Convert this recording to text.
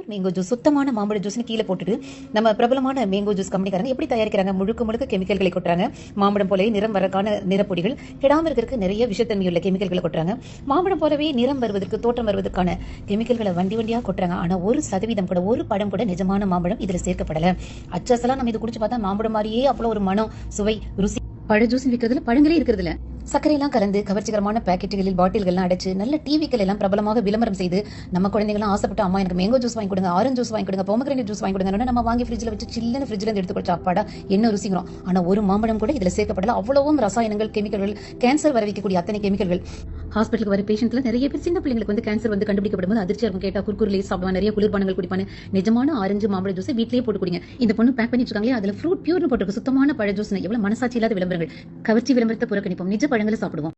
Pure mango juice, சுத்தமான மாம்பழ ஜூஸ்னு கீழே போட்டுட்டு நம்ம பிரபலமான மேங்கோ ஜூஸ் கம்பெனிக்காரங்க எப்படி தயாரிக்கிறாங்க? முழுக்க முழுக்க கெமிக்கல்களை கொட்டுறாங்க. மாம்பழம் போலவே நிறம் வரக்கான நிறப்பொடிகள், கெடாம இருக்கிறதுக்கு நிறைய விஷத்தன்மையுள்ள கெமிக்கல்களை கொட்டுறாங்க. மாம்பழம் போலவே நிறம் வருவதற்கு, தோற்றம் வருவதற்கான கெமிக்கல்களை வண்டி வண்டியா கொட்டுறாங்க. ஆனா 1% கூட, ஒரு படம் கூட நிஜமான மாம்பழம் இதுல சேர்க்கப்படல. அச்சசலா நம்ம இது குடிச்சு பார்த்தா மாம்பழம் மாதிரியே அவ்வளவு ஒரு மனம், சுவை, ருசி. பழ ஜூஸ் விற்கிறதுல பழங்களே இருக்கிறதுல சர்க்கரையெல்லாம் கறந்து கவர்ச்சிகரமான பாக்கெட்டுகளில், பாட்டில்கள்லாம் அடைச்சு நல்ல டிவிக்கள் எல்லாம் பிரபலமாக விளம்பரம் செய்து நம்ம குழந்தைங்களாம் ஆசைப்பட்டு, அம்மா எனக்கு மேங்கோ ஜூஸ் வாங்கி கொடுங்க, ஆரஞ்சு ஜூஸ் வாங்கி கொடுங்க, பொமக்ரேனட் ஜூஸ் வாங்கி கொடுங்க, நம்ம வாங்கி ஃப்ரிட்ஜில் வச்சு சில்லுன்னு ஃப்ரிட்ஜில் இருந்து எடுத்து குடிச்சா அப்பாடா என்ன ருசிக்கிறோம். ஆனா ஒரு மாம்பழம் கூட இதுல சேர்க்கப்படல. அவ்வளவும் ரசாயனங்கள், கெமிக்கல்கள், கேன்சர் வர வைக்கக்கூடிய அத்தனை கெமிக்கல்கள். ஹாஸ்பிட்டலுக்கு வர பேஷண்ட்ல நிறைய பேர் சின்ன பிள்ளைங்களுக்கு வந்து கேன்சர் வந்து கண்டுபிடிக்கப்படும் போது அதிர்ச்சியா இருக்கும். கேட்டா குர்குரே சாப்பிடுவாங்க, நிறைய குளிர்பானங்கள் குடிப்பாங்க. நிஜமான ஆரஞ்சு மாம்பழ ஜூஸ் வீட்லயே போட்டு குடிங்க. இந்த பொண்ணு பேக் பண்ணி வச்சிருக்காங்களே, அதுல ஃப்ரூட் பியூர்னு போட்டுருக்கு, சுத்தமான பழ ஜூஸ். எவ்வளவு மனசாட்சி இல்லாத விளம்பரங்கள். கவர்ச்சி விளம்பரத்தை புறக்கணிப்போம், நிஜ பழங்களை சாப்பிடுவோம்.